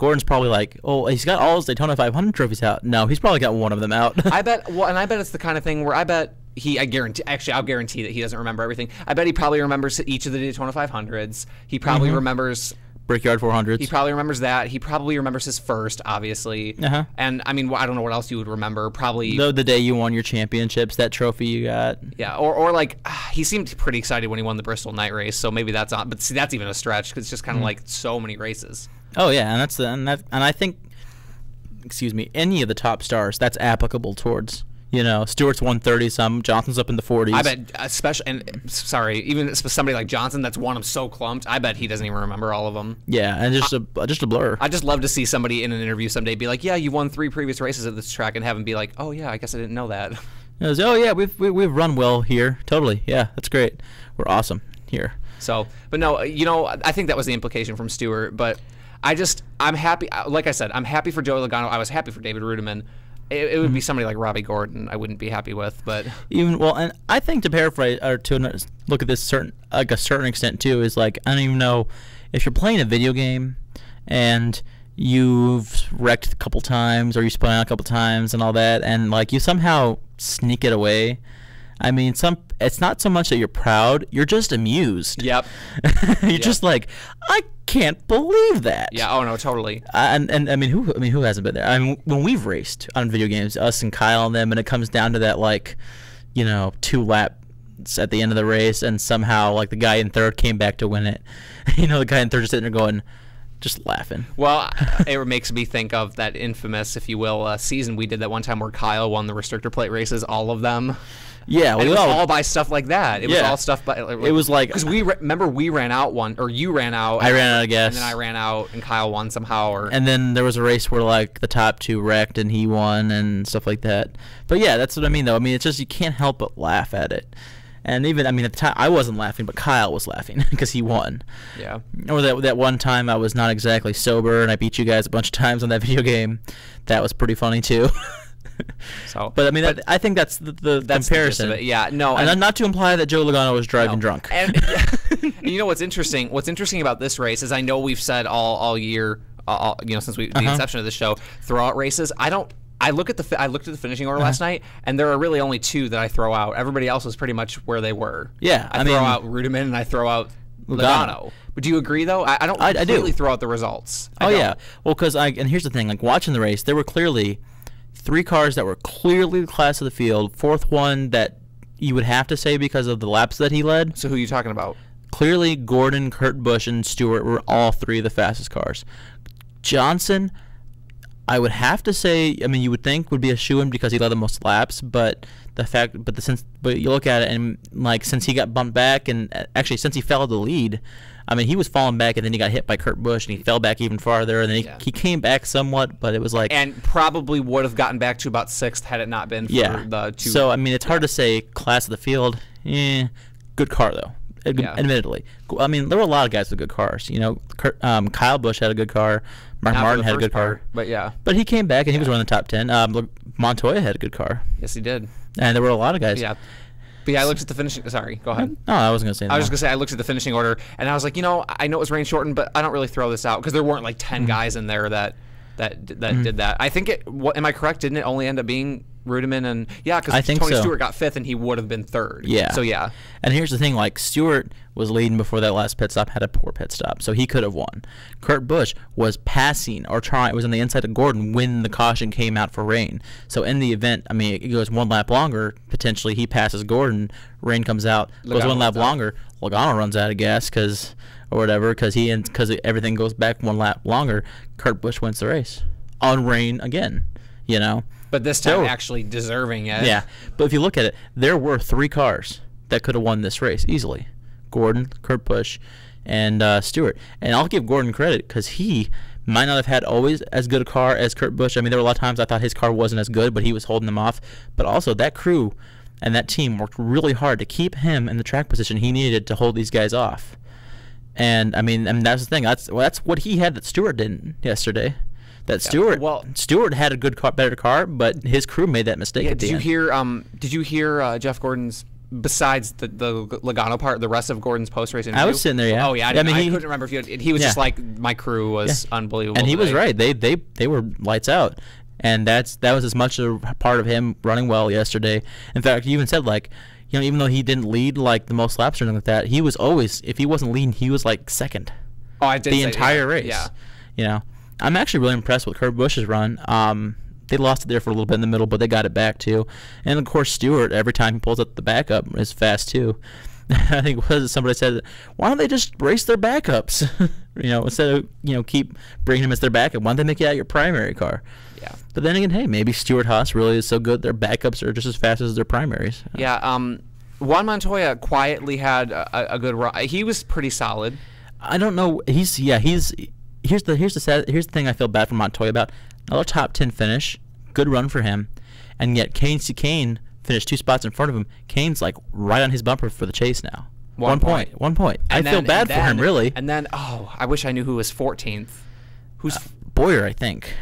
Gordon's probably like, oh, he's got all his Daytona 500 trophies out. No, he's probably got one of them out. I bet. Well, and I bet it's the kind of thing where I guarantee. Actually, I'll guarantee that he doesn't remember everything. I bet he probably remembers each of the Daytona 500s. He probably remembers Brickyard 400s. He probably remembers that. He probably remembers his first, obviously. And I mean, I don't know what else you would remember. Probably the day you won your championships, that trophy you got. Yeah, or like he seemed pretty excited when he won the Bristol night race. So maybe that's on. But see, that's even a stretch because it's just kind of like so many races. Oh yeah, and I think, excuse me, any of the top stars that's applicable towards. You know, Stewart's 130 some, Johnson's up in the 40s. I bet, especially, and sorry, even somebody like Johnson that's won them so clumped, I bet he doesn't even remember all of them. Yeah, and just a blur. I just love to see somebody in an interview someday be like, "Yeah, you won 3 previous races at this track," and have him be like, "Oh yeah, I guess I didn't know that." Oh yeah, we've run well here. Totally, yeah, that's great. We're awesome here. So, but no, you know, I think that was the implication from Stewart. But I'm happy. Like I said, I'm happy for Joey Logano. I was happy for David Rudiman. It would be somebody like Robbie Gordon I wouldn't be happy with, but and I think to paraphrase or to look at this a certain extent too is like, I don't even know if you're playing a video game and you've wrecked a couple times or you spun out a couple times and all that, and like you somehow sneak it away. I mean, it's not so much that you're proud, you're just amused. Yep. You're just like, I can't believe that. Yeah, oh no, totally. And I mean, who hasn't been there? I mean, when we've raced on video games, us and Kyle and them, and it comes down to that, like, you know, 2 laps at the end of the race, and somehow like the guy in third came back to win it. You know, the guy in third just sitting there going, just laughing. Well, it makes me think of that infamous, if you will, season we did that one time where Kyle won the restrictor plate races, all of them. Yeah, and it was all by stuff like that. It was all stuff by. It was like because remember we ran out one, or you ran out. I ran out, I guess, and then I ran out, and Kyle won somehow. And then there was a race where like the top 2 wrecked and he won and stuff like that. But yeah, that's what I mean though. I mean, it's just you can't help but laugh at it. And even, I mean, at the time I wasn't laughing, but Kyle was laughing because he won. Yeah. Or that one time I was not exactly sober and I beat you guys a bunch of times on that video game. That was pretty funny too. So, but I mean, I think that's the comparison. The yeah, no, and not to imply that Joe Logano was driving drunk. And, and you know what's interesting? What's interesting about this race is I know we've said all year, you know, since the inception of the show, throw out races. I looked at the finishing order last night, and there are really only 2 that I throw out. Everybody else was pretty much where they were. Yeah, I throw out Rudiman and I throw out Logano. But do you agree though? I don't completely throw out the results. Yeah, well, because and here's the thing: like watching the race, there were clearly 3 cars that were clearly the class of the field. 4th one that you would have to say because of the laps that he led. So who are you talking about? Clearly, Gordon, Kurt Busch, and Stewart were all 3 of the fastest cars. Johnson, I would have to say, I mean, you would think would be a shoo-in because he led the most laps, but you look at it and like since he got bumped back and actually since he fell to the lead, I mean, he was falling back and then he got hit by Kurt Busch and he fell back even farther and then he came back somewhat, but it was like and probably would have gotten back to about 6th had it not been for the 2. So I mean, it's hard to say class of the field. Good car though. Admittedly, I mean, there were a lot of guys with good cars. You know, Kyle Busch had a good car. Mark Martin had a good car. But he came back and he was running the top 10. Montoya had a good car. Yes, he did. And there were a lot of guys. Yeah. But yeah, I looked at the finishing. Sorry, go ahead. No, I wasn't gonna say that. I was just gonna say I looked at the finishing order and I was like, you know, I know it was rain shortened, but I don't really throw this out because there weren't like 10 guys in there that did that. I think am I correct? Didn't it only end up being Rudiman and because Tony Stewart got 5th and he would have been 3rd. Yeah. So yeah. And here's the thing: like Stewart was leading before that last pit stop, had a poor pit stop, so he could have won. Kurt Busch was passing or was on the inside of Gordon when the caution came out for rain. So in the event, I mean, it goes 1 lap longer. Potentially, he passes Gordon. Rain comes out, goes 1 lap longer. Logano runs out of gas because everything goes back 1 lap longer. Kurt Busch wins the race on rain again. You know. But this time actually deserving it. Yeah. But if you look at it, there were 3 cars that could have won this race easily. Gordon, Kurt Busch, and Stewart. And I'll give Gordon credit because he might not have had always as good a car as Kurt Busch. I mean, there were a lot of times I thought his car wasn't as good, but he was holding them off. But also that crew and that team worked really hard to keep him in the track position he needed to hold these guys off. And, I mean that's the thing. That's what he had that Stewart didn't yesterday. Stewart had a good car, better car, but his crew made that mistake at the end. Did you hear Jeff Gordon's besides the Logano part, the rest of Gordon's post-race interview? I was sitting there, yeah. Oh, yeah. I couldn't remember if he was just like, my crew was unbelievable. And he today. was right. They were lights out. And that was as much a part of him running well yesterday. In fact, he even said, like, even though he didn't lead like the most laps or anything like that, he was always, if he wasn't leading, he was like second. Oh, I did the entire race. Yeah. I'm actually really impressed with Kurt Busch's run. They lost it there for a little bit in the middle, but they got it back too. And of course, Stewart, every time he pulls up the backup, is fast too. I think somebody said, why don't they just race their backups? Instead of keep bringing them as their backup, why don't they make it out your primary car? Yeah. But then again, hey, maybe Stewart Haas really is so good their backups are just as fast as their primaries. Yeah. Juan Montoya quietly had a good run. He was pretty solid. I don't know. Here's the thing I feel bad for Montoya about. Another top 10 finish, good run for him, and yet Kane finished 2 spots in front of him. Kane's like right on his bumper for the chase now. 1 point. 1 point. I feel bad for him, really. And then, I wish I knew who was 14th. Who's Boyer, I think.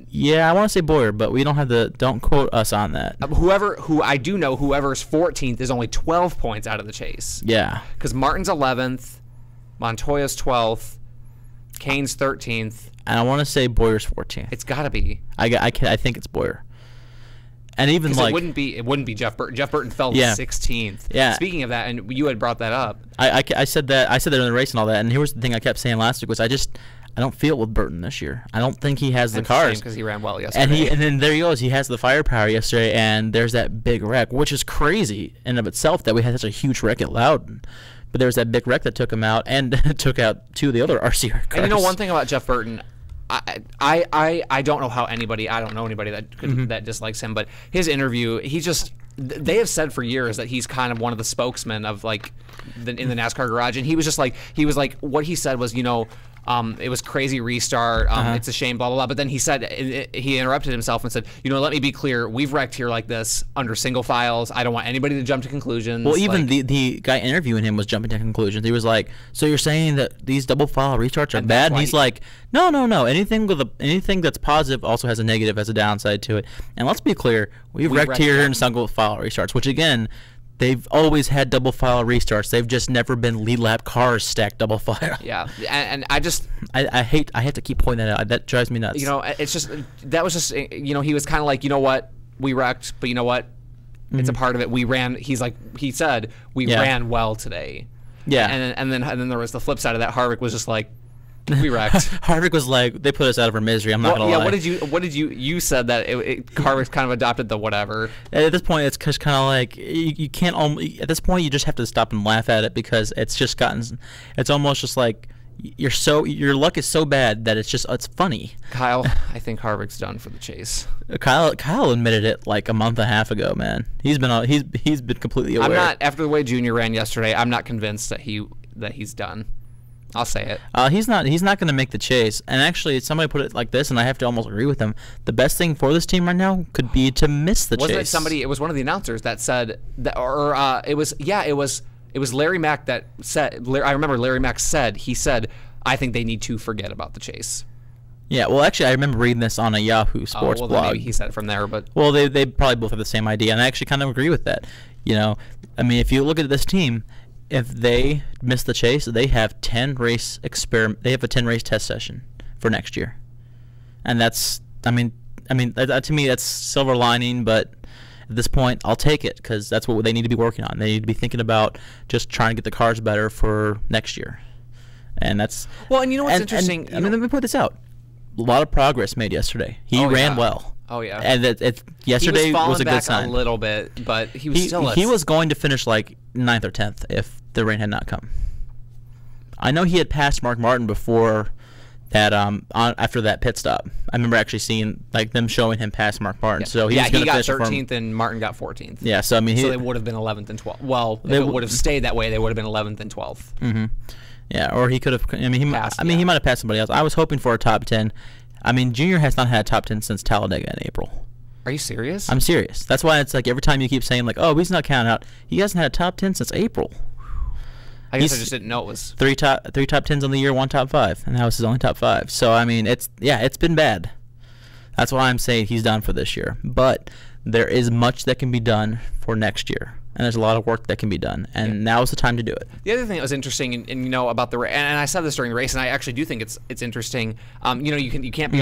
Yeah, I want to say Boyer, but we don't have don't quote us on that. Whoever's 14th is only 12 points out of the chase. Yeah. Because Martin's 11th, Montoya's 12th, Kane's 13th. And I want to say Boyer's 14th. It's got to be. I think it's Boyer. And even like it wouldn't be Jeff Burton. Jeff Burton fell 16th. Yeah. Speaking of that, and you had brought that up. I said that in the race and all that. And here was the thing I kept saying last week was I don't feel it with Burton this year. I don't think he has the cars because he ran well yesterday. And then there he goes. He has the firepower yesterday, and there's that big wreck, which is crazy in and of itself that we had such a huge wreck at Loudon. But there was that big wreck that took him out and took out 2 of the other RCR cars. And one thing about Jeff Burton, I don't know how anybody, I don't know anybody that dislikes him, but his interview, they have said for years that he's kind of one of the spokesmen of like in the NASCAR garage, and he was like what he said was, it was crazy restart. It's a shame, blah, blah, blah. But then he said, he interrupted himself and said, let me be clear. We've wrecked here like this under single files. I don't want anybody to jump to conclusions. Well, even the guy interviewing him was jumping to conclusions. He was like, so you're saying that these double file restarts are bad? And he's like, no. Anything that's positive also has a negative, has a downside to it. And let's be clear, we've wrecked here in single file restarts, which again, they've always had double file restarts. They've just never been lead lap cars stacked double file. Yeah, and I have to keep pointing that out. That drives me nuts. It's just that was just he was kind of like, what, we wrecked, but you know what, it's a part of it. We ran. He said we ran well today. Yeah, and then there was the flip side of that. Harvick was just like, we wrecked. Harvick was like, they put us out of our misery. I'm not gonna lie. What did you said that Harvick's kind of adopted the whatever. At this point, it's just kind of like you can't. At this point, you just have to stop and laugh at it because it's just gotten. It's almost just like your luck is so bad that it's funny. Kyle, I think Harvick's done for the chase. Kyle admitted it like a month and a half ago. Man, he's been completely aware. I'm not, after the way Junior ran yesterday, I'm not convinced that he's done. I'll say it. He's not going to make the chase. And actually, somebody put it like this, and I have to almost agree with them. The best thing for this team right now could be to miss the chase. Wasn't it somebody? It was one of the announcers that said that, or it was Larry Mack that said. I remember Larry Mack said I think they need to forget about the chase. Yeah, well, actually, I remember reading this on a Yahoo Sports blog. Maybe he said it from there, but they probably both have the same idea, and I actually kind of agree with that. I mean, if you look at this team. If they miss the chase, they have 10 race experiment. They have a 10 race test session for next year, and that's. I mean, to me, that's silver lining. But at this point, I'll take it because that's what they need to be working on. They need to be thinking about just trying to get the cars better for next year, and that's. Well, and you know what's interesting? Let me put this out. A lot of progress made yesterday. He ran well. Oh yeah. And yesterday was a good sign. A little bit, but he was he was going to finish like 9th or 10th if the rain had not come. I know he had passed Mark Martin before that. After that pit stop, I remember actually seeing like them showing him pass Mark Martin. Yeah. So he got 13th and Martin got 14th. Yeah. So I mean, so they would have been 11th and 12th. Well, if it would have stayed that way, they would have been 11th and 12th. Mm-hmm. Yeah, or he could have. I mean, he might have passed somebody else. I was hoping for a top 10. I mean, Junior has not had a top 10 since Talladega in April. Are you serious? I'm serious. That's why it's like every time you keep saying like, oh, he's not counting out. He hasn't had a top 10 since April. I guess I just didn't know it was three top 10s on the year, 1 top 5, and that was his only top 5. So I mean, it's been bad. That's why I'm saying he's done for this year. But there is much that can be done for next year, and there's a lot of work that can be done, and now is the time to do it. The other thing that was interesting, and about the and I said this during the race, and I actually do think it's interesting. You can't be